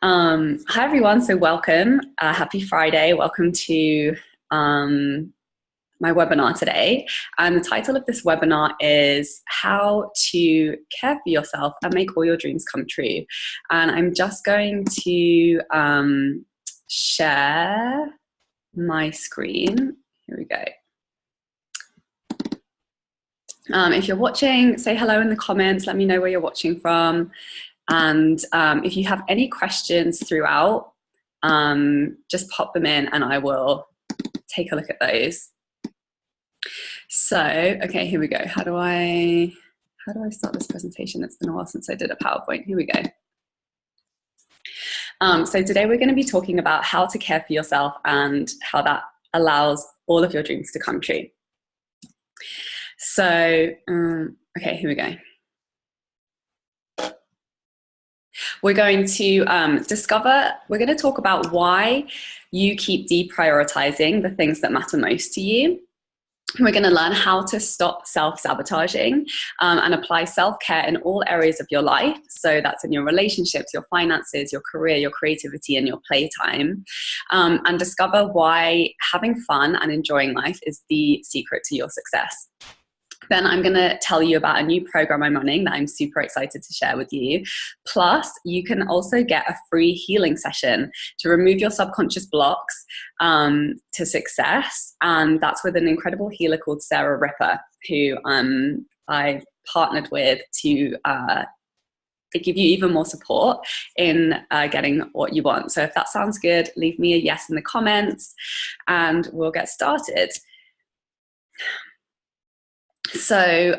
Hi everyone, so welcome. Happy Friday. Welcome to my webinar today. And the title of this webinar is How to Care for Yourself and Make All Your Dreams Come True. And I'm just going to share my screen. Here we go. If you're watching, say hello in the comments. Let me know where you're watching from. And if you have any questions throughout, just pop them in and I will take a look at those. So, okay, here we go. How do I start this presentation? It's been a while since I did a PowerPoint. Here we go. So today we're going to be talking about how to care for yourself and how that allows all of your dreams to come true. So, okay, here we go. We're going to we're going to talk about why you keep deprioritizing the things that matter most to you. We're going to learn how to stop self-sabotaging and apply self-care in all areas of your life. So that's in your relationships, your finances, your career, your creativity, and your playtime. And discover why having fun and enjoying life is the secret to your success. Then I'm going to tell you about a new program I'm running that I'm super excited to share with you. Plus, you can also get a free healing session to remove your subconscious blocks to success. And that's with an incredible healer called Sarah Ripper, who I've partnered with to give you even more support in getting what you want. So if that sounds good, leave me a yes in the comments and we'll get started. So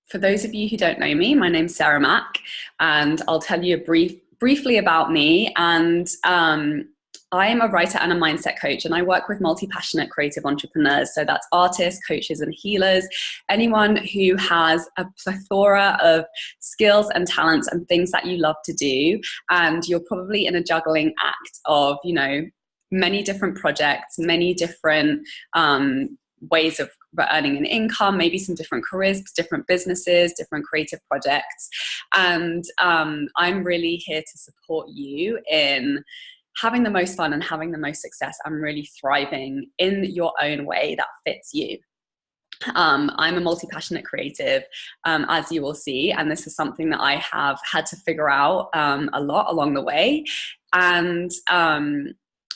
for those of you who don't know me, my name's Sarah Mack, and I'll tell you briefly about me. And I am a writer and a mindset coach, and I work with multi-passionate creative entrepreneurs. So that's artists, coaches, and healers, anyone who has a plethora of skills and talents and things that you love to do. And you're probably in a juggling act of, you know, many different projects, many different ways of earning an income, maybe some different careers, different businesses, different creative projects. And I'm really here to support you in having the most fun and having the most success and really thriving in your own way that fits you. I'm a multi-passionate creative, as you will see, and this is something that I have had to figure out a lot along the way. And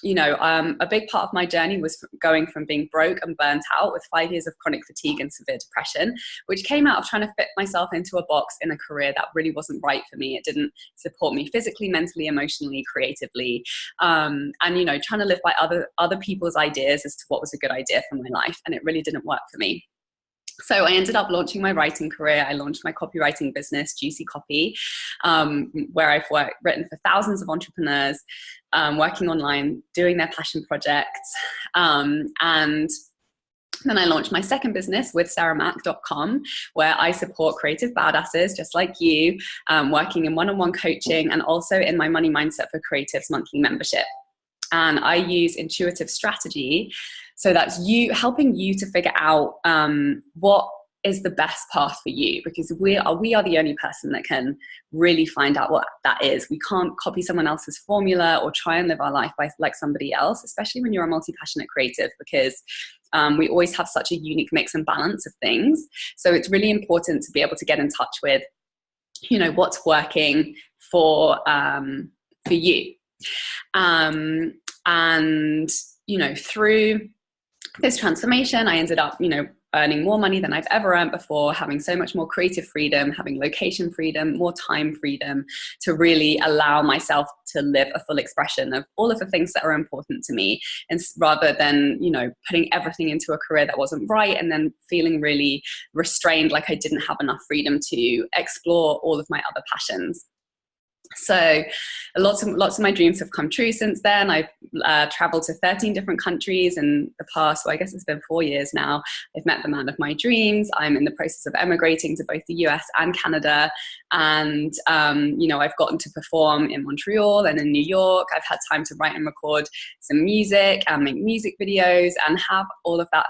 you know, a big part of my journey was going from being broke and burnt out with 5 years of chronic fatigue and severe depression, which came out of trying to fit myself into a box in a career that really wasn't right for me. It didn't support me physically, mentally, emotionally, creatively, and, you know, trying to live by other people's ideas as to what was a good idea for my life, and it really didn't work for me. So I ended up launching my writing career. I launched my copywriting business, Juicy Copy, where I've written for thousands of entrepreneurs, working online, doing their passion projects. And then I launched my second business with sarahmack.com, where I support creative badasses just like you, working in one-on-one coaching and also in my Money Mindset for Creatives monthly membership. And I use intuitive strategy. So that's helping you to figure out what is the best path for you, because we are the only person that can really find out what that is. We can't copy someone else's formula or try and live our life like somebody else, especially when you're a multi-passionate creative, because we always have such a unique mix and balance of things. So it's really important to be able to get in touch with, you know, what's working for you. And, you know, through this transformation, I ended up, you know, earning more money than I've ever earned before, having so much more creative freedom, having location freedom, more time freedom to really allow myself to live a full expression of all of the things that are important to me, and rather than, you know, putting everything into a career that wasn't right and then feeling really restrained, like I didn't have enough freedom to explore all of my other passions. So lots of my dreams have come true since then. I've traveled to 13 different countries in the past, well, I guess it's been 4 years now. I've met the man of my dreams. I'm in the process of emigrating to both the US and Canada. And, you know, I've gotten to perform in Montreal and in New York. I've had time to write and record some music and make music videos and have all of that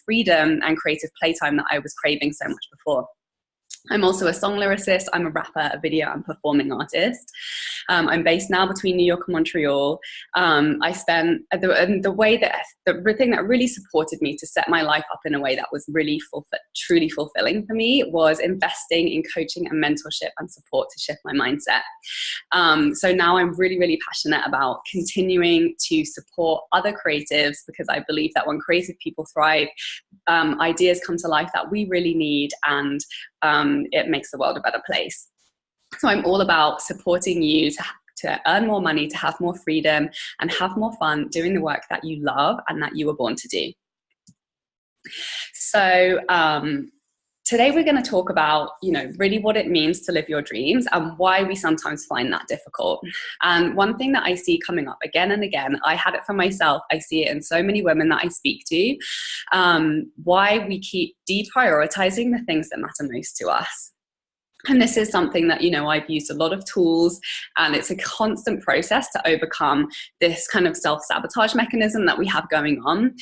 freedom and creative playtime that I was craving so much before. I'm also a song lyricist, I'm a rapper, a video and performing artist. I'm based now between New York and Montreal. I spent the thing that really supported me to set my life up in a way that was really truly fulfilling for me was investing in coaching and mentorship and support to shift my mindset. So now I'm really, really passionate about continuing to support other creatives, because I believe that when creative people thrive, ideas come to life that we really need, and it makes the world a better place. So I'm all about supporting you to earn more money, to have more freedom, and have more fun doing the work that you love and that you were born to do. So today we're going to talk about, really what it means to live your dreams and why we sometimes find that difficult. And one thing that I see coming up again and again, I had it for myself, I see it in so many women that I speak to, why we keep deprioritizing the things that matter most to us. And this is something that, I've used a lot of tools, and it's a constant process to overcome this kind of self-sabotage mechanism that we have going on.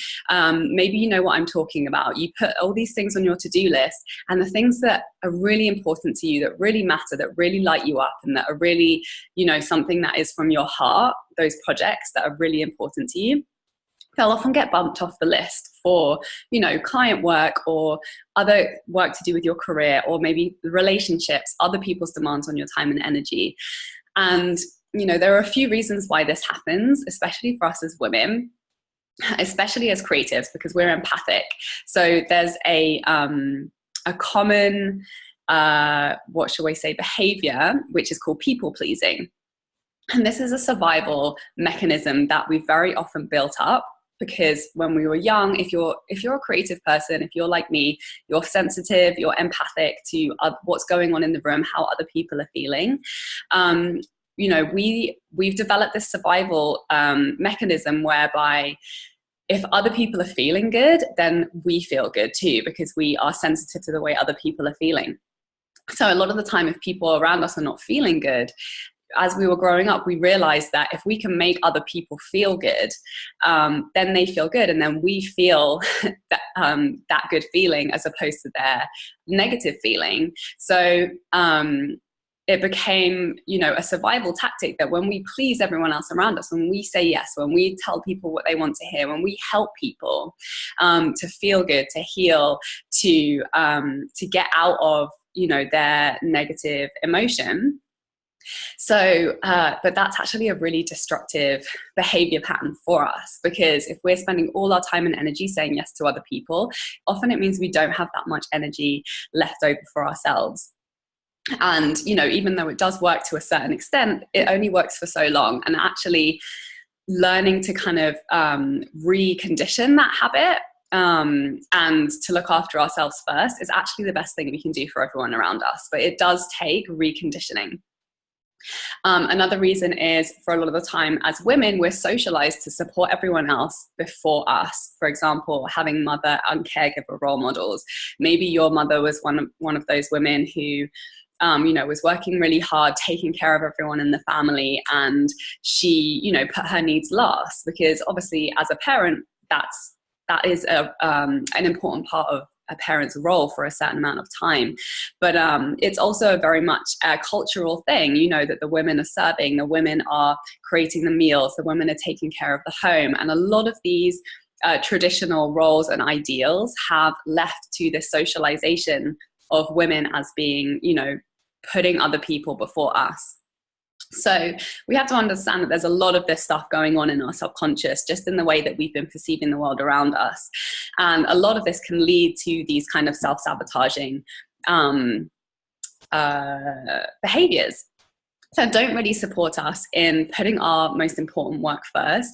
Maybe you know what I'm talking about. You put all these things on your to-do list, and the things that are really important to you, that really matter, that really light you up, and that are really, something that is from your heart, those projects that are really important to you, they'll often get bumped off the list for, client work or other work to do with your career, or maybe relationships, other people's demands on your time and energy. And, there are a few reasons why this happens, especially for us as women, especially as creatives, because we're empathic. So there's a common, behavior, which is called people pleasing. And this is a survival mechanism that we've very often built up, because when we were young, if you're a creative person, if you're like me, you're sensitive, you're empathic to what's going on in the room, how other people are feeling. We've developed this survival mechanism whereby if other people are feeling good, then we feel good too, because we are sensitive to the way other people are feeling. So a lot of the time, if people around us are not feeling good, as we were growing up, we realized that if we can make other people feel good, then they feel good, and then we feel that good feeling as opposed to their negative feeling. So it became, a survival tactic that when we please everyone else around us, when we say yes, when we tell people what they want to hear, when we help people to feel good, to heal, to get out of, their negative emotion. So, but that's actually a really destructive behavior pattern for us, because if we're spending all our time and energy saying yes to other people, often it means we don't have that much energy left over for ourselves. And, even though it does work to a certain extent, it only works for so long. And actually learning to kind of recondition that habit and to look after ourselves first is actually the best thing we can do for everyone around us. But it does take reconditioning. Another reason is, for a lot of the time as women, we're socialized to support everyone else before us. For example, having mother and caregiver role models. Maybe your mother was one of those women who was working really hard, taking care of everyone in the family, and she, put her needs last, because obviously as a parent, that is an important part of a parent's role for a certain amount of time. But it's also very much a cultural thing, that the women are serving, the women are creating the meals, the women are taking care of the home. And a lot of these traditional roles and ideals have left to this socialization of women as being, putting other people before us. So we have to understand that there's a lot of this stuff going on in our subconscious, just in the way that we've been perceiving the world around us. And a lot of this can lead to these kind of self-sabotaging behaviors that don't really support us in putting our most important work first,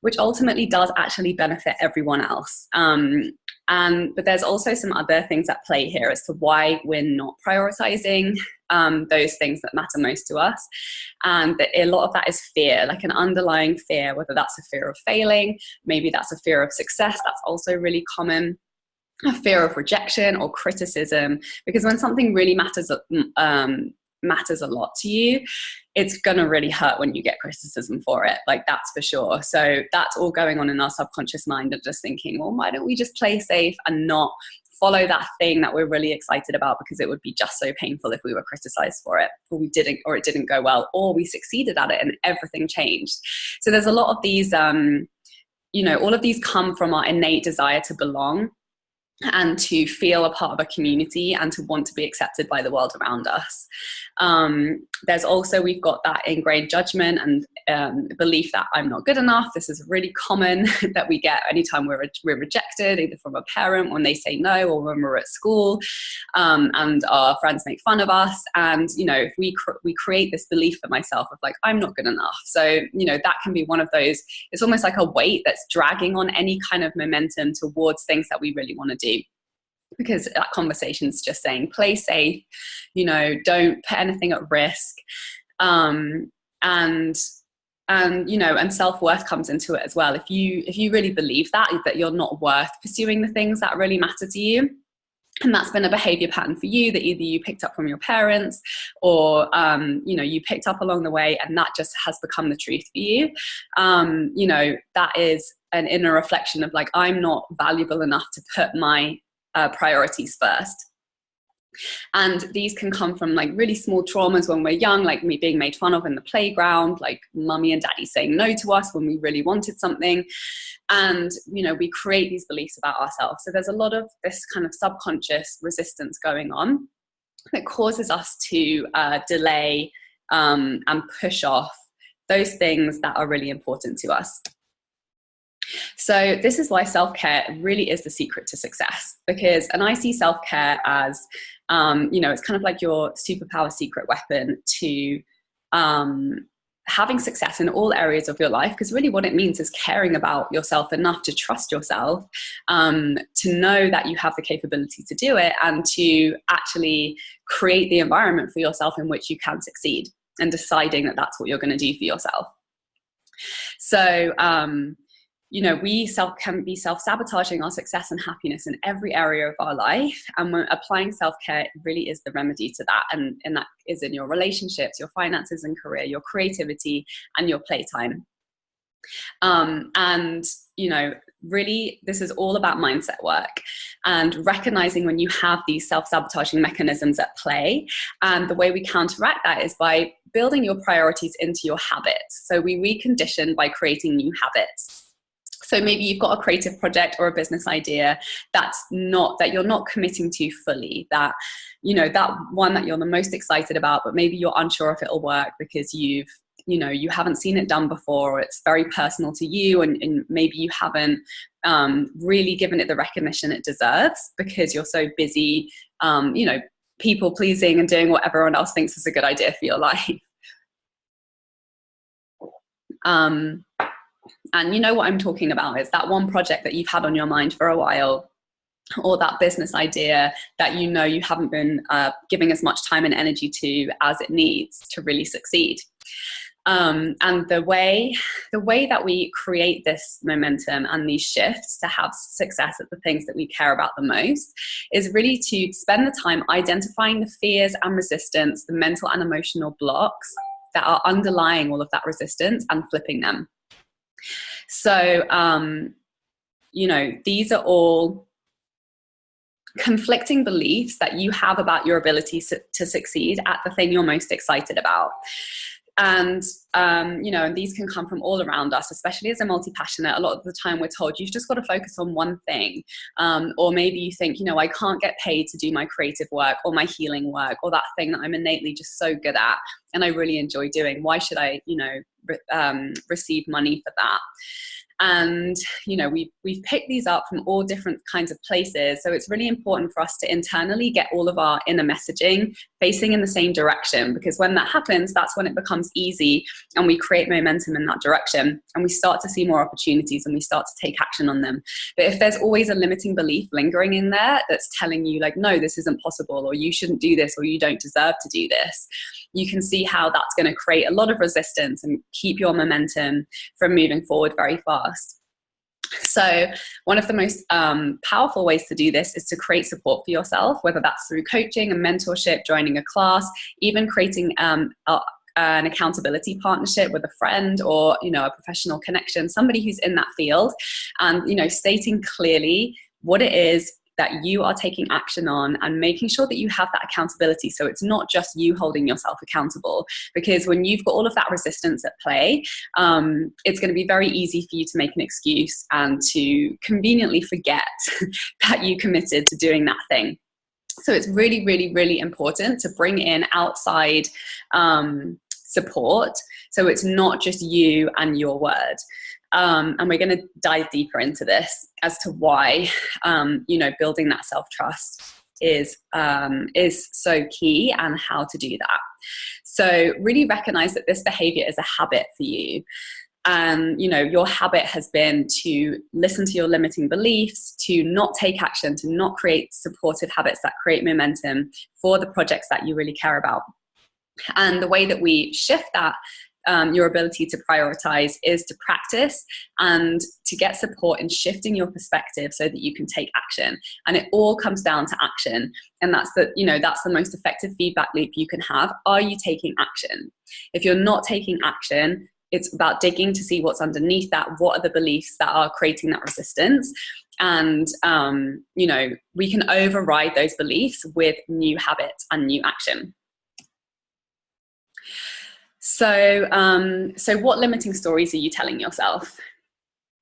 which ultimately does actually benefit everyone else. But there's also some other things at play here as to why we're not prioritizing those things that matter most to us. And a lot of that is fear, like an underlying fear, whether that's a fear of failing, maybe that's a fear of success. That's also really common. A fear of rejection or criticism, because when something really matters a lot to you, it's gonna really hurt when you get criticism for it, like that's for sure. So that's all going on in our subconscious mind of just thinking, well, why don't we just play safe and not follow that thing that we're really excited about, because it would be just so painful if we were criticized for it, or it didn't go well, or we succeeded at it and everything changed. So there's a lot of these, all of these come from our innate desire to belong and to feel a part of a community and to want to be accepted by the world around us. There's also, we've got that ingrained judgment and belief that I'm not good enough. This is really common that we get anytime we're rejected, either from a parent when they say no, or when we're at school, and our friends make fun of us. And, if we create this belief for myself of like, I'm not good enough. So, that can be one of those, it's almost like a weight that's dragging on any kind of momentum towards things that we really want to do. Because that conversation's just saying, play safe, don't put anything at risk. And self-worth comes into it as well. If you really believe that you're not worth pursuing the things that really matter to you, and that's been a behavior pattern for you that either you picked up from your parents or, you picked up along the way, and that just has become the truth for you. That is an inner reflection of like, I'm not valuable enough to put my priorities first. And these can come from like really small traumas when we're young, like me being made fun of in the playground, like mummy and daddy saying no to us when we really wanted something. And, we create these beliefs about ourselves. So there's a lot of this kind of subconscious resistance going on that causes us to delay and push off those things that are really important to us. So this is why self-care really is the secret to success, and I see self-care as, it's kind of like your superpower secret weapon to having success in all areas of your life. Because really what it means is caring about yourself enough to trust yourself, to know that you have the capability to do it, and to actually create the environment for yourself in which you can succeed, and deciding that that's what you're going to do for yourself. So, we can be self-sabotaging our success and happiness in every area of our life. And when applying self-care really is the remedy to that. And that is in your relationships, your finances and career, your creativity, and your playtime. Really, this is all about mindset work and recognizing when you have these self-sabotaging mechanisms at play. And the way we counteract that is by building your priorities into your habits. So we recondition by creating new habits. So maybe you've got a creative project or a business idea that you're not committing to fully, that one that you're the most excited about, but maybe you're unsure if it'll work because you haven't seen it done before, or it's very personal to you, and maybe you haven't really given it the recognition it deserves because you're so busy, people pleasing and doing what everyone else thinks is a good idea for your life. And you know what I'm talking about is that one project that you've had on your mind for a while, or that business idea that you haven't been giving as much time and energy to as it needs to really succeed. And the way that we create this momentum and these shifts to have success at the things that we care about the most is really to spend the time identifying the fears and resistance, the mental and emotional blocks that are underlying all of that resistance, and flipping them. So, these are all conflicting beliefs that you have about your ability to succeed at the thing you're most excited about. And, and these can come from all around us, especially as a multi-passionate. A lot of the time we're told you've just got to focus on one thing. Or maybe you think, I can't get paid to do my creative work or my healing work or that thing that I'm innately just so good at and I really enjoy doing. Why should I, receive money for that? And, we've picked these up from all different kinds of places. So it's really important for us to internally get all of our inner messaging facing in the same direction, because when that happens, that's when it becomes easy and we create momentum in that direction, and we start to see more opportunities and we start to take action on them. But if there's always a limiting belief lingering in there that's telling you like, no, this isn't possible, or you shouldn't do this, or you don't deserve to do this, you can see how that's going to create a lot of resistance and keep your momentum from moving forward very fast. So one of the most powerful ways to do this is to create support for yourself, whether that's through coaching and mentorship, joining a class, even creating an accountability partnership with a friend or, a professional connection, somebody who's in that field, and, stating clearly what it is that you are taking action on, and making sure that you have that accountability. So it's not just you holding yourself accountable, because when you've got all of that resistance at play, it's going to be very easy for you to make an excuse and to conveniently forget that you committed to doing that thing. So it's really, really, really important to bring in outside support. So it's not just you and your word. And we're going to dive deeper into this as to why, building that self-trust is so key, and how to do that. So really recognize that this behavior is a habit for you. And, your habit has been to listen to your limiting beliefs, to not take action, to not create supportive habits that create momentum for the projects that you really care about. And the way that we shift that, your ability to prioritize, is to practice and to get support in shifting your perspective so that you can take action. And it all comes down to action. And that's the most effective feedback loop you can have. Are you taking action? If you're not taking action, it's about digging to see what's underneath that. What are the beliefs that are creating that resistance? And, we can override those beliefs with new habits and new action. So what limiting stories are you telling yourself?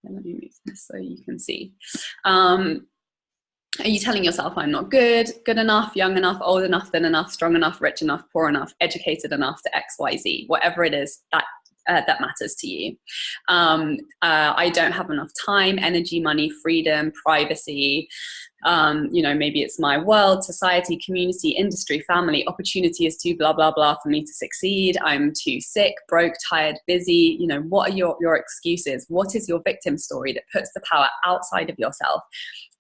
Let me move this so you can see. Are you telling yourself, I'm not good enough, young enough, old enough, thin enough, strong enough, rich enough, poor enough, educated enough to X, Y, Z, whatever it is that matters to you. I don't have enough time, energy, money, freedom, privacy. Maybe it's my world, society, community, industry, family, opportunity is too blah, blah, blah for me to succeed. I'm too sick, broke, tired, busy. What are your excuses? What is your victim story that puts the power outside of yourself?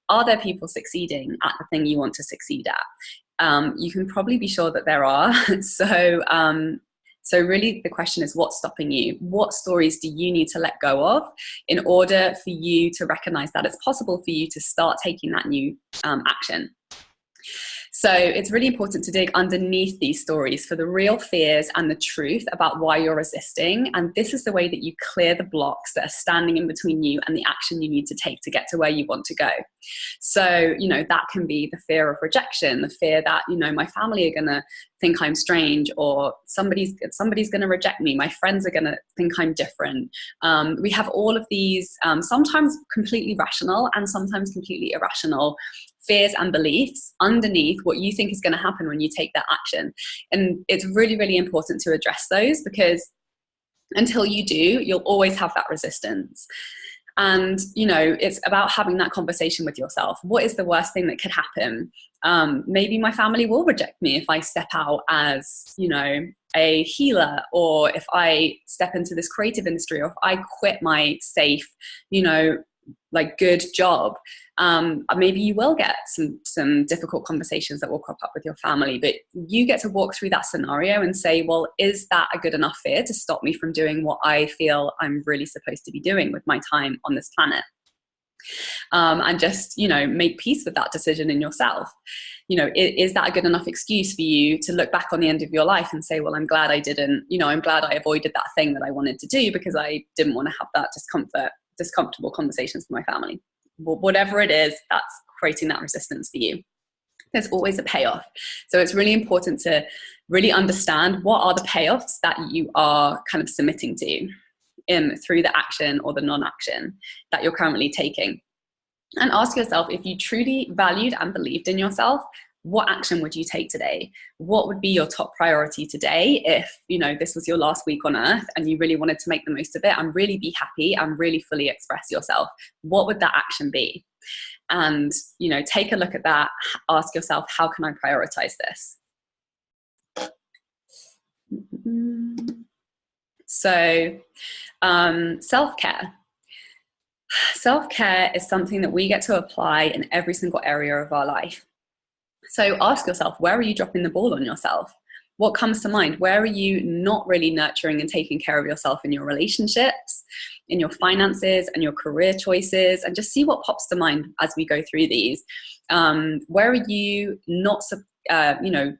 Are there people succeeding at the thing you want to succeed at? You can probably be sure that there are. So really the question is, what's stopping you? What stories do you need to let go of in order for you to recognize that it's possible for you to start taking that new action? So it's really important to dig underneath these stories for the real fears and the truth about why you're resisting. And this is the way that you clear the blocks that are standing in between you and the action you need to take to get to where you want to go. So, that can be the fear of rejection, the fear that, my family are going to think I'm strange, or somebody's going to reject me. My friends are going to think I'm different. We have all of these, sometimes completely rational and sometimes completely irrational fears and beliefs underneath what you think is going to happen when you take that action. And it's really, really important to address those, because until you do, you'll always have that resistance. And, it's about having that conversation with yourself. What is the worst thing that could happen? Maybe my family will reject me if I step out as, a healer, or if I step into this creative industry, or if I quit my safe, good job. Maybe you will get some difficult conversations that will crop up with your family, but you get to walk through that scenario and say, well, is that a good enough fear to stop me from doing what I feel I'm really supposed to be doing with my time on this planet? And just, make peace with that decision in yourself. Is that a good enough excuse for you to look back on the end of your life and say, well, I'm glad I didn't, I'm glad I avoided that thing that I wanted to do because I didn't want to have that discomfortable conversations with my family. Whatever it is that's creating that resistance for you, there's always a payoff. So it's really important to really understand what are the payoffs that you are kind of submitting to through the action or the non-action that you're currently taking. And ask yourself, if you truly valued and believed in yourself, what action would you take today? What would be your top priority today if, this was your last week on earth and you really wanted to make the most of it and really be happy and really fully express yourself? What would that action be? And, take a look at that. Ask yourself, how can I prioritize this? So, self-care. Self-care is something that we get to apply in every single area of our life. So ask yourself, where are you dropping the ball on yourself? What comes to mind? Where are you not really nurturing and taking care of yourself in your relationships, in your finances and your career choices? And just see what pops to mind as we go through these. Where are you not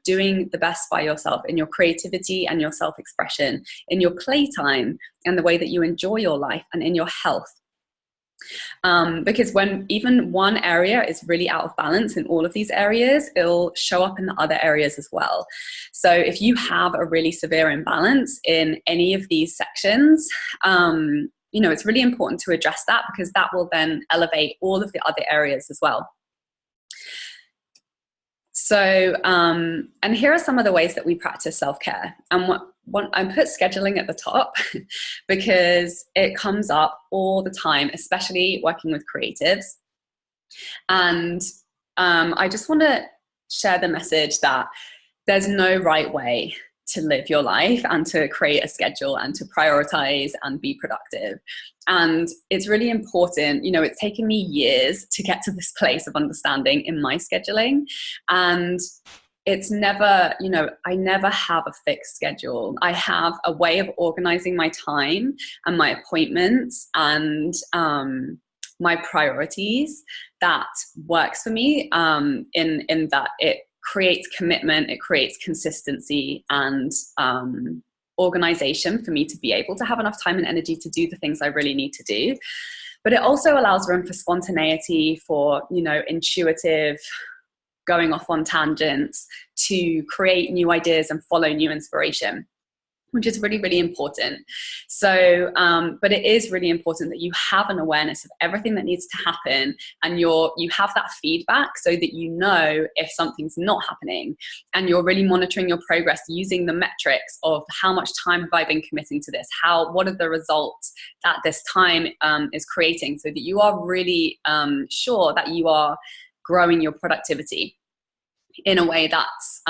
doing the best by yourself in your creativity and your self-expression, in your playtime and the way that you enjoy your life, and in your health? Because when even one area is really out of balance in all of these areas, it'll show up in the other areas as well. So if you have a really severe imbalance in any of these sections, you know, it's really important to address that, because that will then elevate all of the other areas as well. So, and here are some of the ways that we practice self-care. And I put scheduling at the top because it comes up all the time, especially working with creatives. And I just want to share the message that there's no right way to live your life and to create a schedule and to prioritize and be productive. And it's really important, you know, it's taken me years to get to this place of understanding in my scheduling. And it's never, you know, I never have a fixed schedule. I have a way of organizing my time and my appointments and my priorities that works for me, in that it creates commitment, it creates consistency and organization for me to be able to have enough time and energy to do the things I really need to do. But it also allows room for spontaneity, for, you know, intuitive going off on tangents, to create new ideas and follow new inspiration, which is really, really important. So, but it is really important that you have an awareness of everything that needs to happen, and you have that feedback so that you know if something's not happening, and you're really monitoring your progress using the metrics of how much time have I been committing to this, what are the results that this time is creating, so that you are really sure that you are growing your productivity in a way that's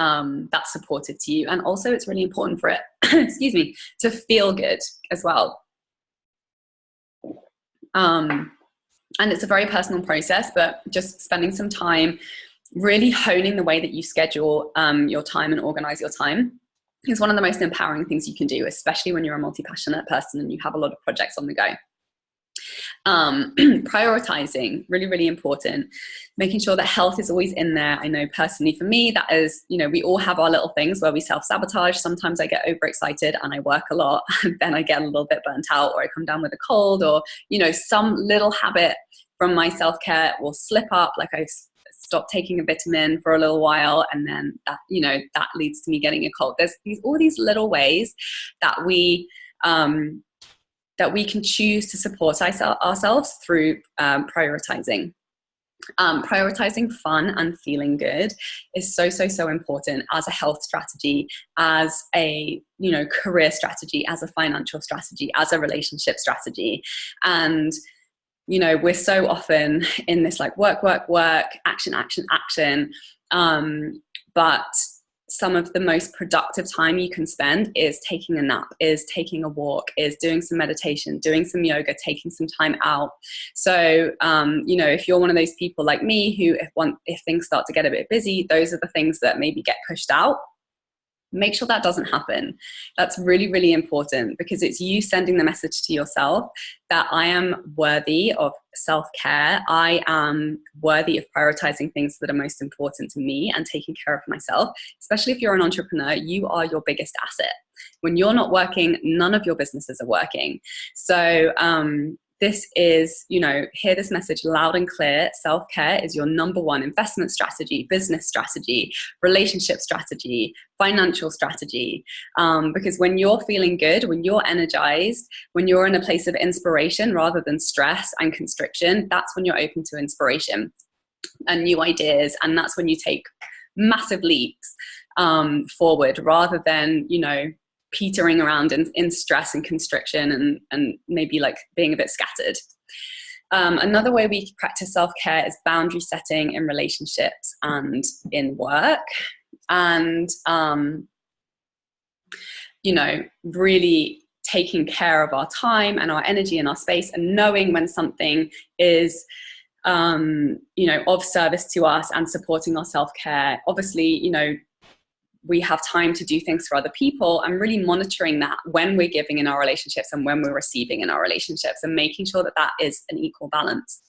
supportive to you. And also it's really important for it, excuse me, to feel good as well. And it's a very personal process, but just spending some time really honing the way that you schedule your time and organize your time is one of the most empowering things you can do, especially when you're a multi-passionate person and you have a lot of projects on the go. Prioritizing, really, really important. Making sure that health is always in there. I know personally for me, that is, you know, we all have our little things where we self-sabotage. Sometimes I get overexcited and I work a lot, and then I get a little bit burnt out, or I come down with a cold, or, you know, some little habit from my self-care will slip up, like I stopped taking a vitamin for a little while, and then that, you know, that leads to me getting a cold. There's all these little ways that we can choose to support ourselves through prioritizing. Prioritizing fun and feeling good is so, so, so important as a health strategy, as a, you know, career strategy, as a financial strategy, as a relationship strategy. And, you know, we're so often in this like work, action. But some of the most productive time you can spend is taking a nap, is taking a walk, is doing some meditation, doing some yoga, taking some time out. So, you know, if you're one of those people like me who if things start to get a bit busy, those are the things that maybe get pushed out. Make sure that doesn't happen. That's really, really important, because it's you sending the message to yourself that I am worthy of self-care. I am worthy of prioritizing things that are most important to me and taking care of myself. Especially if you're an entrepreneur, you are your biggest asset. When you're not working, none of your businesses are working. So, this is, you know, hear this message loud and clear. Self-care is your number one investment strategy, business strategy, relationship strategy, financial strategy. Because when you're feeling good, when you're energized, when you're in a place of inspiration rather than stress and constriction, that's when you're open to inspiration and new ideas. And that's when you take massive leaps forward, rather than, you know, petering around in stress and constriction and maybe like being a bit scattered. Another way we practice self-care is boundary setting in relationships and in work. And, you know, really taking care of our time and our energy and our space, and knowing when something is, you know, of service to us and supporting our self-care. Obviously, you know, we have time to do things for other people, and really monitoring that when we're giving in our relationships and when we're receiving in our relationships, and making sure that that is an equal balance.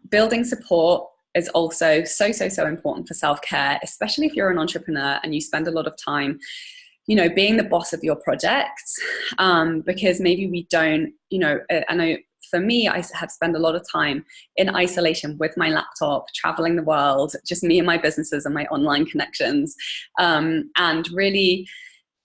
Building support is also so, so, so important for self-care, especially if you're an entrepreneur and you spend a lot of time, you know, being the boss of your projects, because maybe we don't, you know, I know for me, I have spent a lot of time in isolation with my laptop, traveling the world, just me and my businesses and my online connections, and really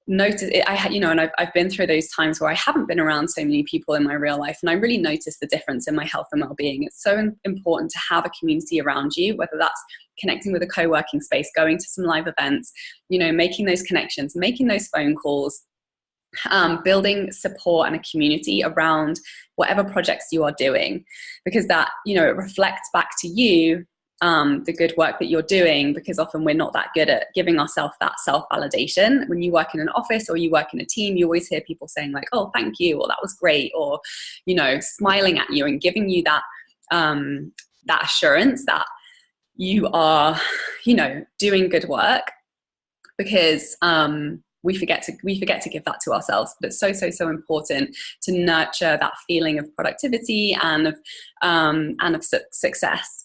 notice it. And I've been through those times where I haven't been around so many people in my real life, and I really noticed the difference in my health and well-being. It's so important to have a community around you, whether that's connecting with a co-working space, going to some live events, making those connections, making those phone calls, building support and a community around whatever projects you are doing, because that, it reflects back to you the good work that you're doing, because often we're not that good at giving ourselves that self-validation. When you work in an office or you work in a team, you always hear people saying like, oh, thank you, or that was great, or, smiling at you and giving you that, that assurance that you are, doing good work, because we forget to give that to ourselves. But it's so important to nurture that feeling of productivity and of success.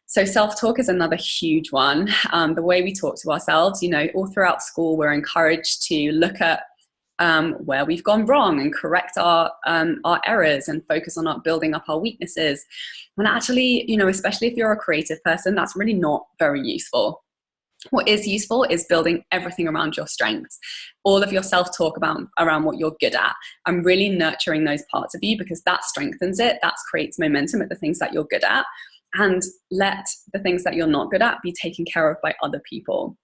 So self-talk is another huge one. The way we talk to ourselves, all throughout school, we're encouraged to look at where we've gone wrong and correct our errors and focus on building up our weaknesses. When actually, especially if you're a creative person, that's really not very useful. What is useful is building everything around your strengths, all of your self-talk around what you're good at, and really nurturing those parts of you, because that strengthens it, that creates momentum at the things that you're good at, and let the things that you're not good at be taken care of by other people.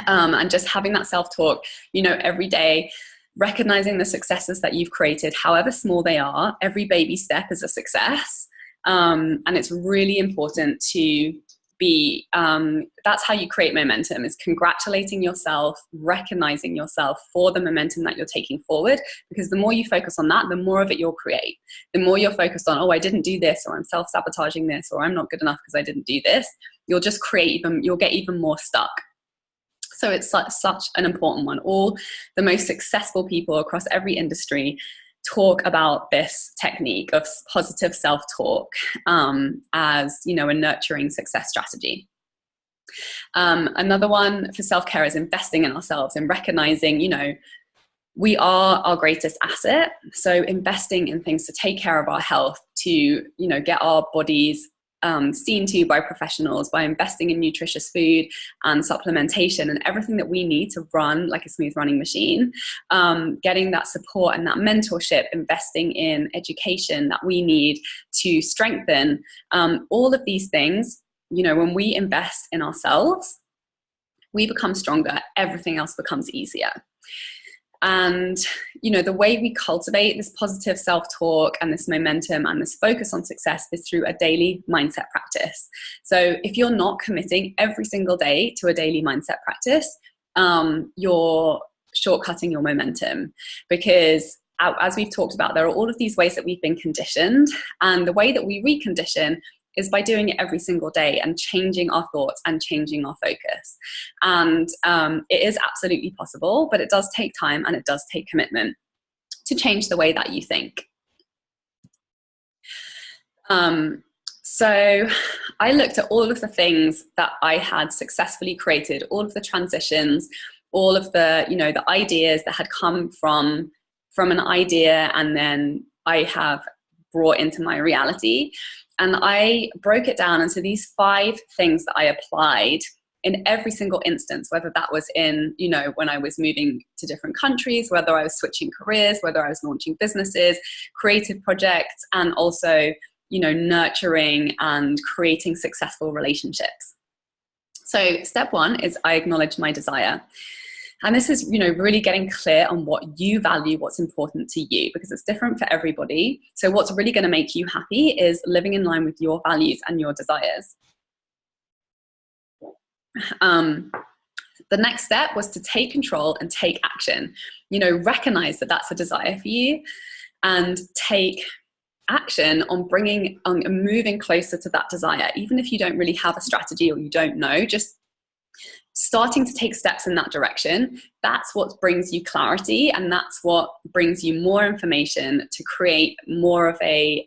And just having that self-talk, every day, recognizing the successes that you've created, however small they are. Every baby step is a success. And it's really important to be, that's how you create momentum, is congratulating yourself, recognizing yourself for the momentum that you're taking forward, because the more you focus on that, the more of it you'll create. The more you're focused on, oh, I didn't do this, or I'm self-sabotaging this, or I'm not good enough because I didn't do this, you'll just you'll get even more stuck. So it's such an important one. All the most successful people across every industry talk about this technique of positive self-talk as, a nurturing success strategy. Another one for self-care is investing in ourselves and recognizing, we are our greatest asset. So investing in things to take care of our health, to, get our bodies seen to by professionals, by investing in nutritious food and supplementation and everything that we need to run like a smooth running machine, getting that support and that mentorship, investing in education that we need to strengthen, all of these things. When we invest in ourselves, we become stronger, everything else becomes easier. And, the way we cultivate this positive self-talk and this momentum and this focus on success is through a daily mindset practice. So if you're not committing every single day to a daily mindset practice, you're shortcutting your momentum, because as we've talked about, there are all of these ways that we've been conditioned, and the way that we recondition is by doing it every single day and changing our thoughts and changing our focus. And it is absolutely possible, but it does take time and it does take commitment to change the way that you think. So I looked at all of the things that I had successfully created, all of the transitions, all of the, the ideas that had come from an idea and then I have brought into my reality. And I broke it down into these 5 things that I applied in every single instance, whether that was in, when I was moving to different countries, whether I was switching careers, whether I was launching businesses, creative projects, and also, nurturing and creating successful relationships. So step 1 is I acknowledge my desire. And this is, really getting clear on what you value, what's important to you, because it's different for everybody. So what's really going to make you happy is living in line with your values and your desires. The next step was to take control and take action. Recognize that that's a desire for you and take action on moving closer to that desire. Even if you don't really have a strategy or you don't know, just starting to take steps in that direction, that's what brings you clarity, and that's what brings you more information to create more of a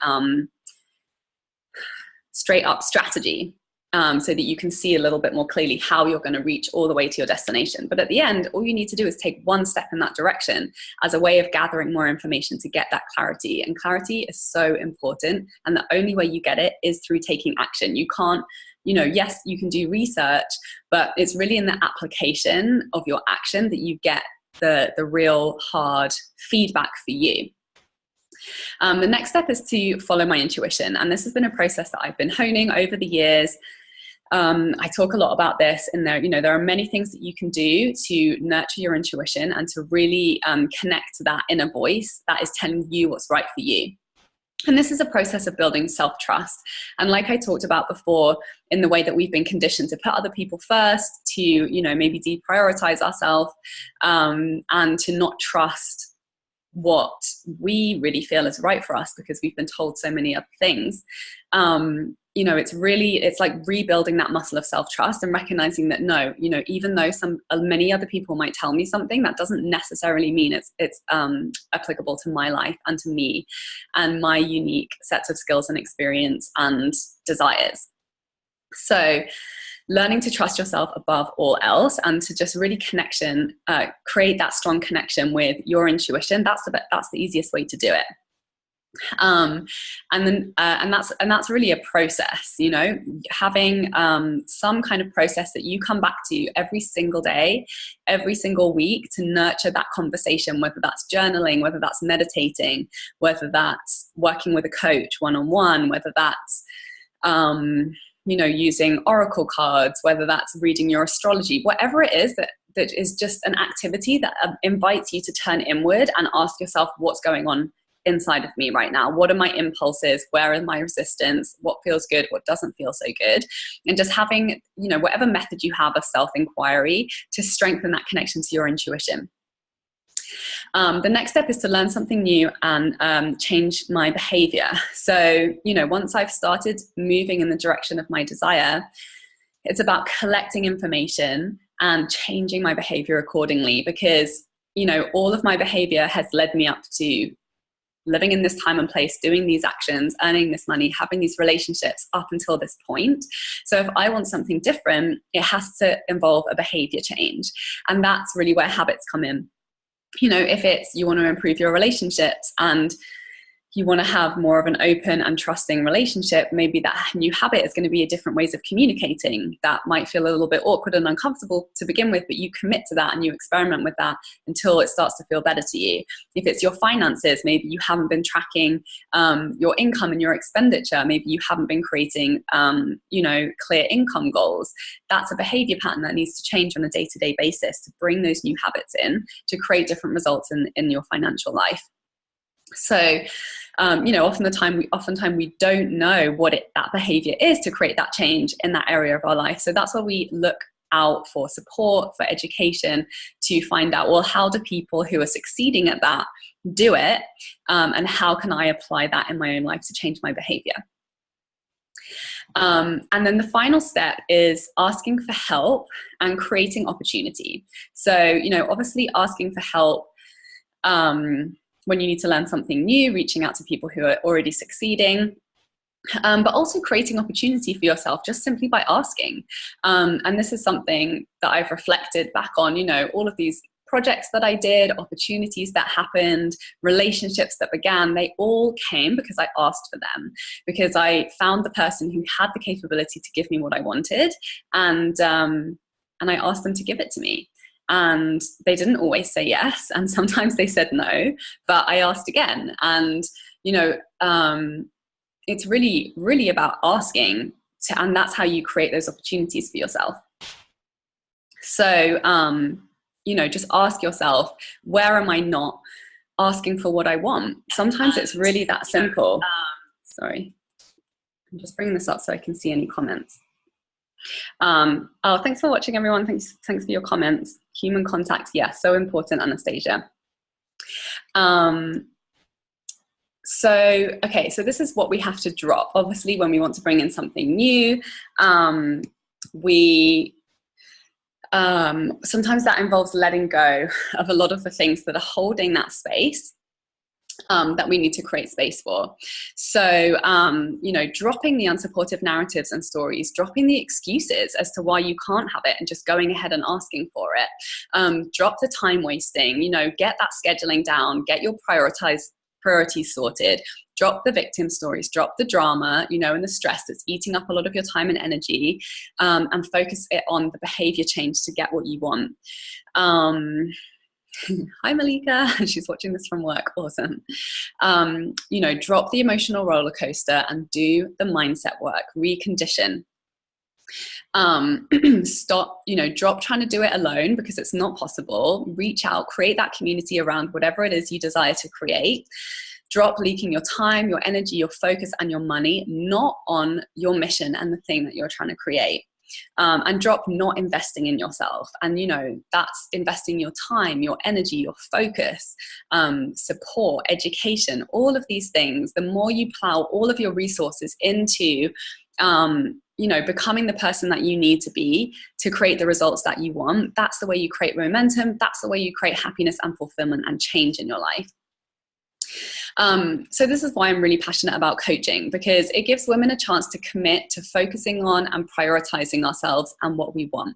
straight up strategy. so that you can see a little bit more clearly how you're going to reach all the way to your destination. But at the end, all you need to do is take one step in that direction as a way of gathering more information to get that clarity. And clarity is so important. And the only way you get it is through taking action. You can't, yes, you can do research, but it's really in the application of your action that you get the real hard feedback for you. The next step is to follow my intuition. And this has been a process that I've been honing over the years. I talk a lot about this in there. There are many things that you can do to nurture your intuition and to really connect to that inner voice that is telling you what's right for you. And this is a process of building self-trust. And like I talked about before, in the way that we've been conditioned to put other people first, to, maybe deprioritize ourselves, and to not trust what we really feel is right for us because we've been told so many other things. It's like rebuilding that muscle of self-trust and recognizing that no, even though many other people might tell me something, that doesn't necessarily mean it's applicable to my life and to me and my unique sets of skills and experience and desires. So learning to trust yourself above all else and to just really create that strong connection with your intuition. That's the easiest way to do it. And that's really a process, having some kind of process that you come back to every single day, every single week, to nurture that conversation, whether that's journaling, whether that's meditating, whether that's working with a coach one-on-one, whether that's using oracle cards, whether that's reading your astrology, whatever it is that is just an activity that invites you to turn inward and ask yourself, what's going on inside of me right now? What are my impulses? Where is my resistance? What feels good? What doesn't feel so good? And just having, whatever method you have of self-inquiry to strengthen that connection to your intuition. The next step is to learn something new and change my behavior. So, once I've started moving in the direction of my desire, it's about collecting information and changing my behavior accordingly, because, all of my behavior has led me up to living in this time and place, doing these actions, earning this money, having these relationships up until this point. So if I want something different, it has to involve a behavior change. And that's really where habits come in. If it's you want to improve your relationships and you want to have more of an open and trusting relationship, maybe that new habit is going to be a different ways of communicating that might feel a little bit awkward and uncomfortable to begin with, but you commit to that and you experiment with that until it starts to feel better to you. If it's your finances, maybe you haven't been tracking your income and your expenditure. Maybe you haven't been creating, clear income goals. That's a behavior pattern that needs to change on a day-to-day basis to bring those new habits in to create different results in your financial life. So, oftentimes we don't know what that behavior is to create that change in that area of our life. So that's why we look out for support, for education, to find out, well, how do people who are succeeding at that do it? And how can I apply that in my own life to change my behavior? And then the final step is asking for help and creating opportunity. So, obviously asking for help, when you need to learn something new, reaching out to people who are already succeeding, but also creating opportunity for yourself just simply by asking. And this is something that I've reflected back on, all of these projects that I did, opportunities that happened, relationships that began, they all came because I asked for them, because I found the person who had the capability to give me what I wanted, and I asked them to give it to me. And they didn't always say yes, and sometimes they said no, but I asked again. And, it's really, really about asking, and that's how you create those opportunities for yourself. So, just ask yourself, where am I not asking for what I want? Sometimes it's really that simple. Sorry, I'm just bringing this up so I can see any comments. Thanks for watching, everyone. Thanks for your comments. Human contact, yes, so important, Anastasia. So this is what we have to drop. Obviously, when we want to bring in something new, we sometimes that involves letting go of a lot of the things that are holding that space. that we need to create space for. So, you know, dropping the unsupportive narratives and stories, dropping the excuses as to why you can't have it and just going ahead and asking for it. Drop the time wasting, you know, get that scheduling down, get your priorities sorted, drop the victim stories, drop the drama, you know, and the stress that's eating up a lot of your time and energy, and focus it on the behavior change to get what you want. Hi Malika, she's watching this from work. Awesome. You know, drop the emotional roller coaster and do the mindset work, recondition. Stop, you know, drop trying to do it alone because it's not possible. Reach out, create that community around whatever it is you desire to create. Drop leaking your time, your energy, your focus, and your money, not on your mission and the thing that you're trying to create. And drop not investing in yourself. And, you know, that's investing your time, your energy, your focus, support, education, all of these things. The more you plow all of your resources into, you know, becoming the person that you need to be to create the results that you want, that's the way you create momentum. That's the way you create happiness and fulfillment and change in your life. So this is why I'm really passionate about coaching, because it gives women a chance to commit to focusing on and prioritizing ourselves and what we want.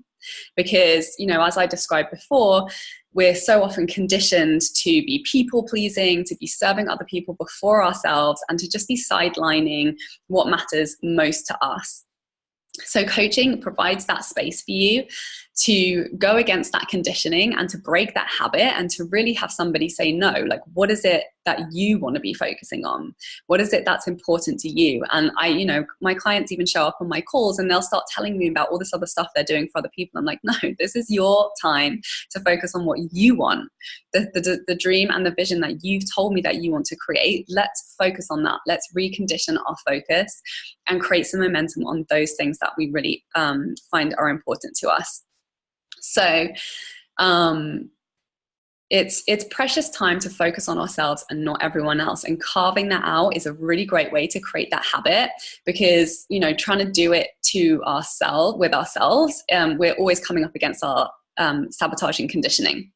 Because, you know, as I described before, we're so often conditioned to be people pleasing, to be serving other people before ourselves, and to just be sidelining what matters most to us. So coaching provides that space for you to go against that conditioning and to break that habit and to really have somebody say, no, like, what is it that you want to be focusing on? What is it that's important to you? And you know, my clients even show up on my calls and they'll start telling me about all this other stuff they're doing for other people. I'm like, no, this is your time to focus on what you want, the dream and the vision that you've told me that you want to create. Let's focus on that. Let's recondition our focus and create some momentum on those things that we really find are important to us. So it's precious time to focus on ourselves and not everyone else, and carving that out is a really great way to create that habit, because, you know, trying to do it to ourselves with ourselves, we're always coming up against our sabotaging conditioning.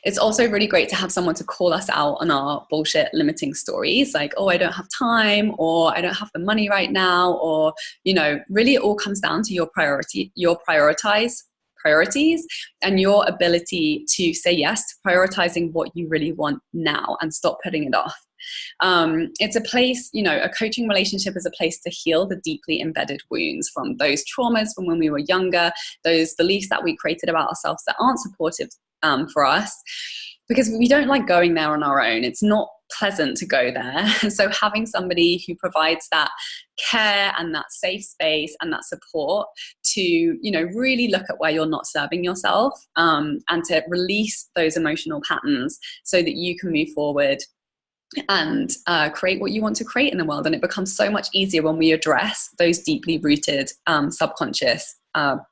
It's also really great to have someone to call us out on our bullshit limiting stories, like, oh, I don't have time, or I don't have the money right now, or, you know, really it all comes down to your priorities and your ability to say yes to prioritizing what you really want now and stop putting it off. It's a place, you know, a coaching relationship is a place to heal the deeply embedded wounds from those traumas from when we were younger, those beliefs that we created about ourselves that aren't supportive for us, because we don't like going there on our own. It's not pleasant to go there. So having somebody who provides that care and that safe space and that support to, you know, really look at where you're not serving yourself, and to release those emotional patterns so that you can move forward and create what you want to create in the world. And it becomes so much easier when we address those deeply rooted subconscious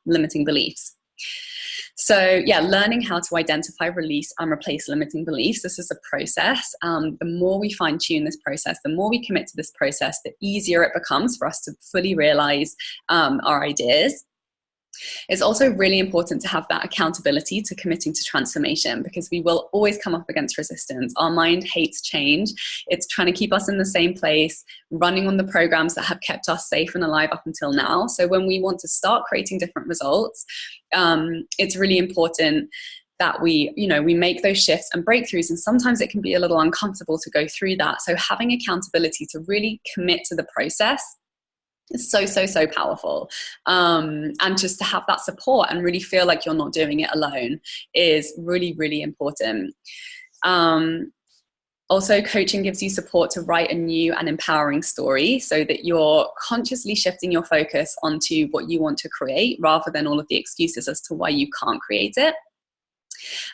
limiting beliefs. So yeah, learning how to identify, release, and replace limiting beliefs. This is a process. The more we fine tune this process, the more we commit to this process, the easier it becomes for us to fully realize our ideas. It's also really important to have that accountability to committing to transformation, because we will always come up against resistance. Our mind hates change. It's trying to keep us in the same place, running on the programs that have kept us safe and alive up until now. So when we want to start creating different results, it's really important that we make those shifts and breakthroughs. And sometimes it can be a little uncomfortable to go through that. So having accountability to really commit to the process, it's so powerful. And just to have that support and really feel like you're not doing it alone is really, really important. Also, coaching gives you support to write a new and empowering story so that you're consciously shifting your focus onto what you want to create rather than all of the excuses as to why you can't create it.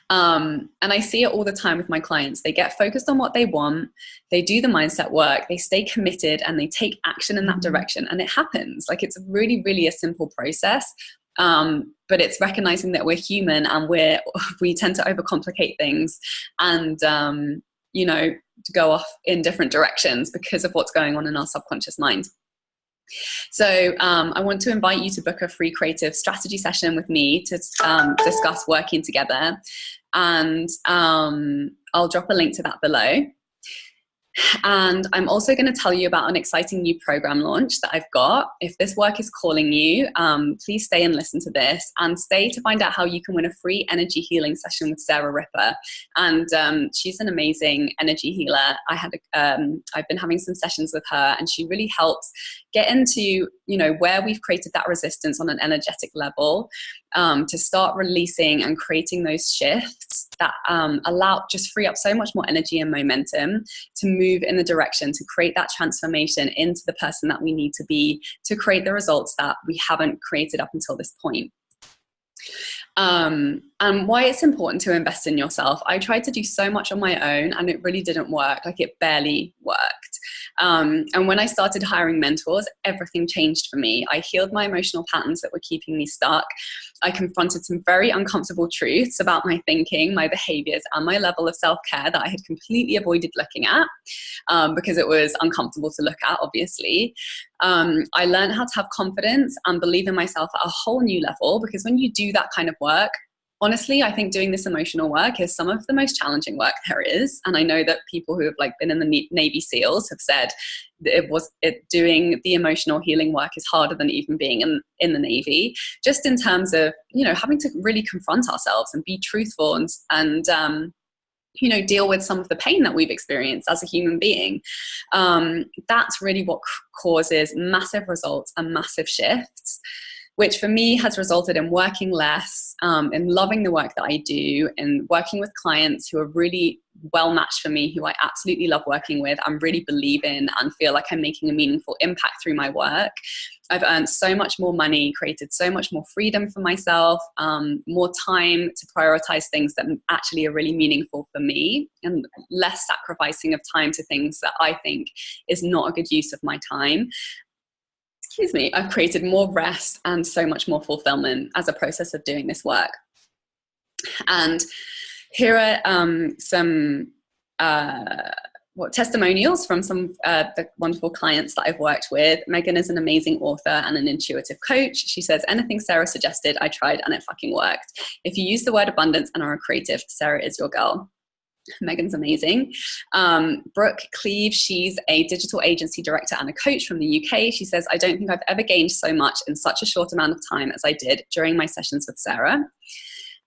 And I see it all the time with my clients. They get focused on what they want, they do the mindset work, they stay committed, and they take action in that direction, and it happens. Like, it's really, really a simple process. But it's recognizing that we're human and we tend to overcomplicate things and, to go off in different directions because of what's going on in our subconscious mind. So I want to invite you to book a free creative strategy session with me to discuss working together. And I'll drop a link to that below. And I'm also going to tell you about an exciting new program launch that I've got. If this work is calling you, please stay and listen to this, and stay to find out how you can win a free energy healing session with Sarah Ripper. And she's an amazing energy healer. I've been having some sessions with her, and she really helps get into, where we've created that resistance on an energetic level, to start releasing and creating those shifts that just free up so much more energy and momentum to move in the direction to create that transformation into the person that we need to be to create the results that we haven't created up until this point. And why it's important to invest in yourself. I tried to do so much on my own and it really didn't work. Like, it barely worked. And when I started hiring mentors, everything changed for me. I healed my emotional patterns that were keeping me stuck. I confronted some very uncomfortable truths about my thinking, my behaviors, and my level of self-care that I had completely avoided looking at, because it was uncomfortable to look at, obviously. I learned how to have confidence and believe in myself at a whole new level, because when you do that kind of work, honestly, I think doing this emotional work is some of the most challenging work there is. And I know that people who have been in the Navy SEALs have said that doing the emotional healing work is harder than even being in the Navy, just in terms of, having to really confront ourselves and be truthful and deal with some of the pain that we've experienced as a human being. That's really what causes massive results and massive shifts, which for me has resulted in working less, in loving the work that I do, and working with clients who are really well matched for me, who I absolutely love working with and really believe in and feel like I'm making a meaningful impact through my work. I've earned so much more money, created so much more freedom for myself, more time to prioritize things that actually are really meaningful for me, and less sacrificing of time to things that I think is not a good use of my time. I've created more rest and so much more fulfillment as a process of doing this work. And here are some testimonials from some the wonderful clients that I've worked with. Megan is an amazing author and an intuitive coach. She says, anything Sarah suggested, I tried and it fucking worked. If you use the word abundance and are a creative, Sarah is your girl. Megan's amazing. Brooke Cleave, she's a digital agency director and a coach from the UK. She says, I don't think I've ever gained so much in such a short amount of time as I did during my sessions with Sarah.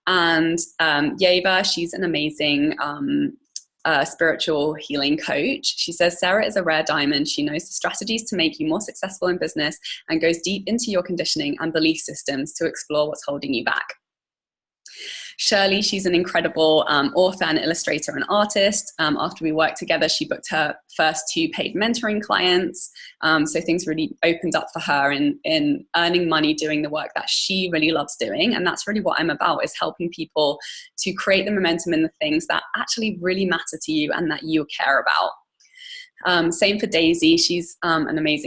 And Yeva, she's an amazing spiritual healing coach. She says, Sarah is a rare diamond. She knows the strategies to make you more successful in business and goes deep into your conditioning and belief systems to explore what's holding you back. Shirley, she's an incredible author and illustrator and artist. After we worked together, she booked her first 2 paid mentoring clients. So things really opened up for her in earning money doing the work that she really loves doing. And that's really what I'm about, is helping people to create the momentum in the things that actually really matter to you and that you care about. Same for Daisy. She's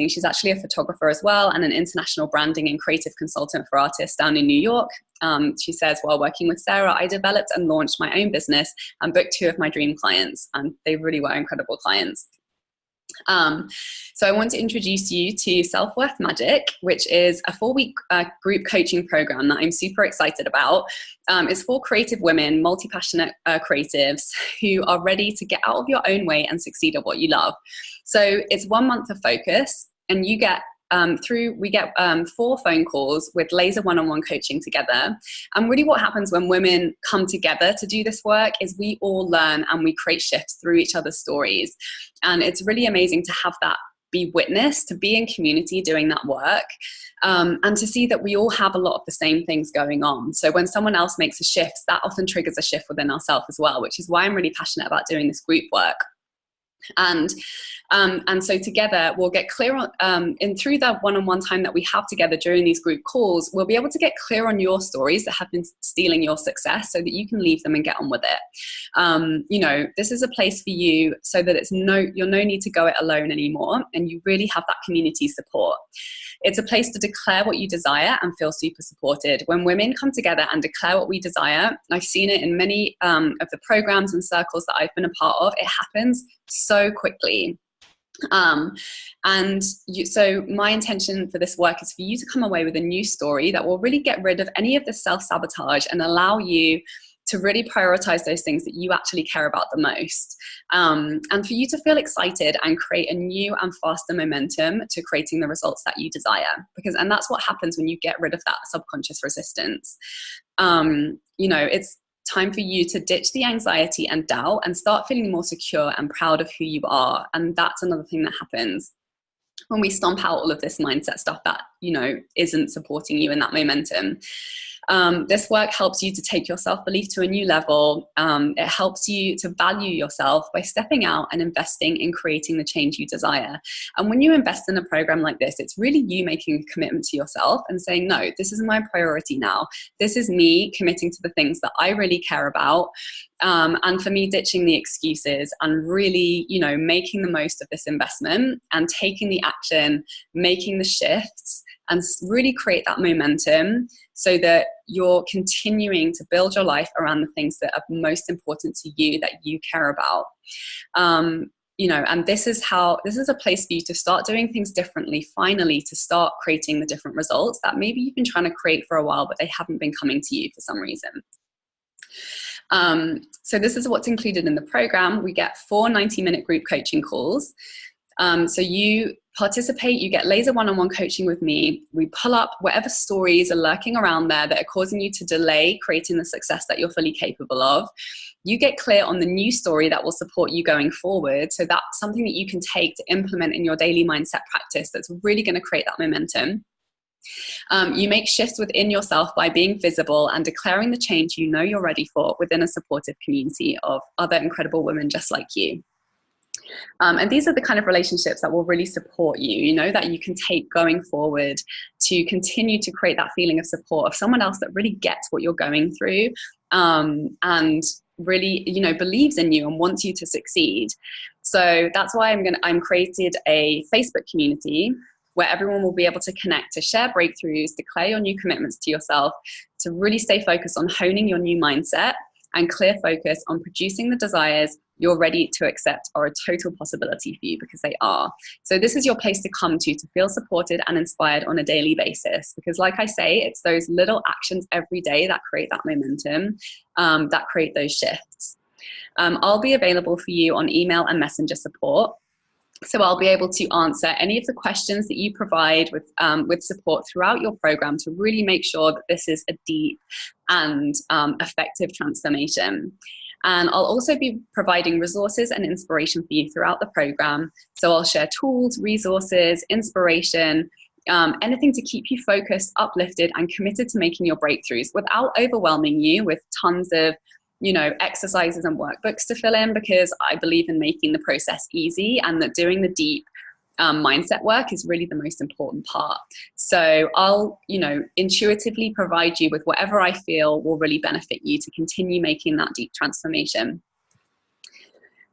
she's actually a photographer as well, and an international branding and creative consultant for artists down in New York. She says, while working with Sarah, I developed and launched my own business and booked 2 of my dream clients, and they really were incredible clients. So I want to introduce you to Self-Worth Magic, which is a 4-week group coaching program that I'm super excited about. It's for creative women, multi-passionate creatives who are ready to get out of your own way and succeed at what you love. So it's 1 month of focus, and you get we get 4 phone calls with laser one-on-one coaching together. And really what happens when women come together to do this work is we all learn and we create shifts through each other's stories. And it's really amazing to have that be witnessed, to be in community doing that work, and to see that we all have a lot of the same things going on. So when someone else makes a shift, that often triggers a shift within ourselves as well, which is why I'm really passionate about doing this group work. And so together we'll get clear on, and through the one-on-one time that we have together during these group calls, we'll be able to get clear on your stories that have been stealing your success so that you can leave them and get on with it. This is a place for you so that you're no need to go it alone anymore, and you really have that community support. It's a place to declare what you desire and feel super supported. When women come together and declare what we desire, I've seen it in many of the programs and circles that I've been a part of, it happens so quickly. So my intention for this work is for you to come away with a new story that will really get rid of any of the self-sabotage and allow you to really prioritize those things that you actually care about the most, and for you to feel excited and create a new and faster momentum to creating the results that you desire. And that's what happens when you get rid of that subconscious resistance. It's time for you to ditch the anxiety and doubt and start feeling more secure and proud of who you are. And that's another thing that happens when we stomp out all of this mindset stuff that, isn't supporting you in that momentum. This work helps you to take your self-belief to a new level. It helps you to value yourself by stepping out and investing in creating the change you desire. And when you invest in a program like this, it's really you making a commitment to yourself and saying, no, this is my priority now. This is me committing to the things that I really care about. And for me, ditching the excuses and really, making the most of this investment and taking the action, making the shifts, and really create that momentum so that you're continuing to build your life around the things that are most important to you, that you care about. And this is a place for you to start doing things differently, finally, to start creating the different results that maybe you've been trying to create for a while, but they haven't been coming to you for some reason. So this is what's included in the program. We get 4 90-minute group coaching calls. So you participate, you get laser one-on-one coaching with me. We pull up whatever stories are lurking around there that are causing you to delay creating the success that you're fully capable of. You get clear on the new story that will support you going forward. So that's something that you can take to implement in your daily mindset practice that's really going to create that momentum. You make shifts within yourself by being visible and declaring the change you're ready for within a supportive community of other incredible women just like you. And these are the kind of relationships that will really support you, that you can take going forward to continue to create that feeling of support of someone else that really gets what you're going through, and really, believes in you and wants you to succeed. So that's why I'm created a Facebook community where everyone will be able to connect, to share breakthroughs, declare your new commitments to yourself, to really stay focused on honing your new mindset and clear focus on producing the desires you're ready to accept are a total possibility for you, because they are. So this is your place to come to feel supported and inspired on a daily basis. Because like I say, it's those little actions every day that create that momentum, that create those shifts. I'll be available for you on email and messenger support. So I'll be able to answer any of the questions that you provide with support throughout your program to really make sure that this is a deep and effective transformation. And I'll also be providing resources and inspiration for you throughout the program. So I'll share tools, resources, inspiration, anything to keep you focused, uplifted, and committed to making your breakthroughs without overwhelming you with tons of exercises and workbooks to fill in, because I believe in making the process easy, and that doing the deep mindset work is really the most important part. So I'll, intuitively provide you with whatever I feel will really benefit you to continue making that deep transformation.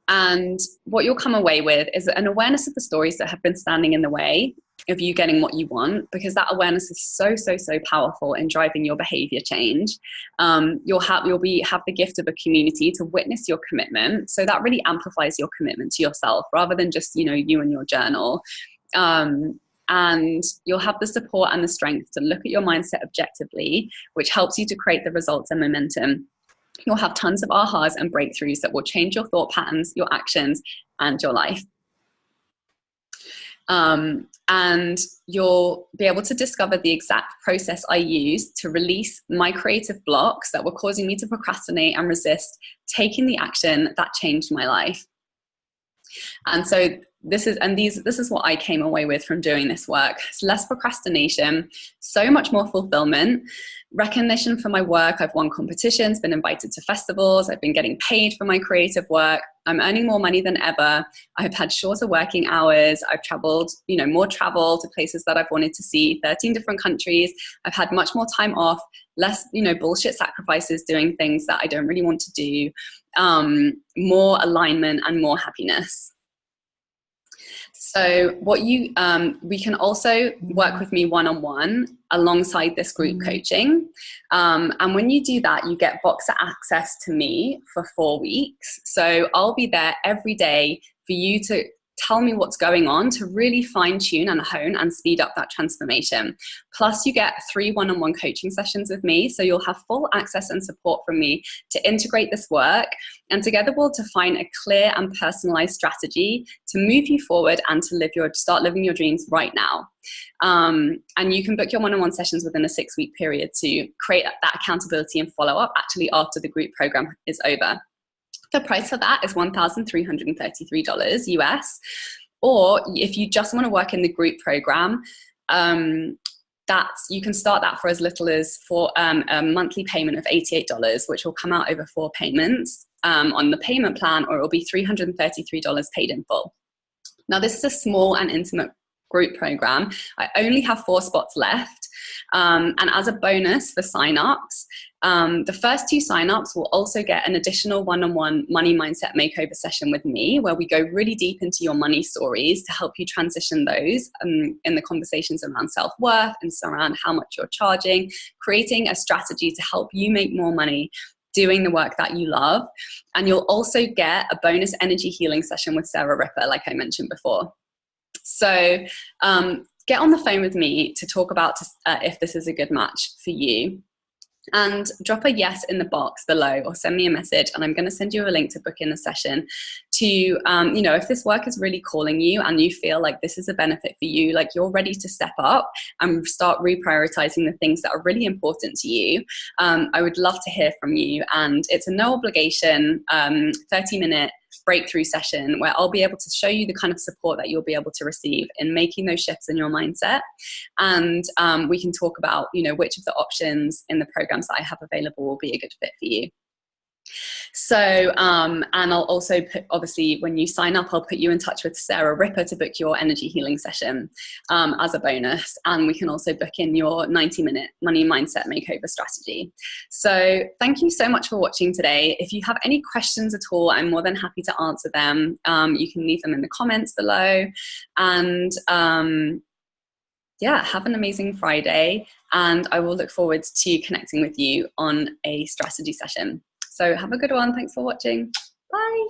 And what you'll come away with is an awareness of the stories that have been standing in the way of you getting what you want, because that awareness is so, so, so powerful in driving your behavior change. You'll have the gift of a community to witness your commitment. So that really amplifies your commitment to yourself rather than just, you and your journal. And you'll have the support and the strength to look at your mindset objectively, which helps you to create the results and momentum. You'll have tons of ahas and breakthroughs that will change your thought patterns, your actions, and your life. And you'll be able to discover the exact process I used to release my creative blocks that were causing me to procrastinate and resist taking the action that changed my life. And so this is what I came away with from doing this work. It's less procrastination, so much more fulfillment, recognition for my work. I've won competitions, been invited to festivals. I've been getting paid for my creative work. I'm earning more money than ever. I've had shorter working hours. I've traveled, more travel to places that I've wanted to see, 13 different countries. I've had much more time off, less, bullshit sacrifices doing things that I don't really want to do, more alignment and more happiness. So we can also work with me one-on-one alongside this group coaching. And when you do that, you get Voxer access to me for 4 weeks. So I'll be there every day for you to tell me what's going on to really fine tune and hone and speed up that transformation. Plus, you get 3 one-on-one coaching sessions with me, so you'll have full access and support from me to integrate this work, and together we'll define a clear and personalized strategy to move you forward and to start living your dreams right now. And you can book your one-on-one sessions within a 6-week period to create that accountability and follow-up actually after the group program is over. The price for that is $1,333 US. Or if you just want to work in the group program, you can start that for as little as a monthly payment of $88, which will come out over 4 payments on the payment plan, or it will be $333 paid in full. Now, this is a small and intimate group program. I only have 4 spots left. And as a bonus for signups, the first 2 signups will also get an additional one-on-one money mindset makeover session with me, where we go really deep into your money stories to help you transition those in the conversations around self-worth and around how much you're charging, creating a strategy to help you make more money doing the work that you love. And you'll also get a bonus energy healing session with Sarah Ripper, like I mentioned before. So get on the phone with me to talk about if this is a good match for you. And drop a yes in the box below, or send me a message, and I'm going to send you a link to book in a session to, if this work is really calling you and you feel like this is a benefit for you, like you're ready to step up and start reprioritizing the things that are really important to you. I would love to hear from you, and it's a no obligation 30-minute breakthrough session where I'll be able to show you the kind of support that you'll be able to receive in making those shifts in your mindset. And we can talk about, which of the options in the programs that I have available will be a good fit for you. So, and I'll also put, obviously, when you sign up, I'll put you in touch with Sarah Ripper to book your energy healing session as a bonus. And we can also book in your 90-minute money mindset makeover strategy. So thank you so much for watching today. If you have any questions at all, I'm more than happy to answer them. You can leave them in the comments below. And have an amazing Friday. And I will look forward to connecting with you on a strategy session. So have a good one. Thanks for watching. Bye.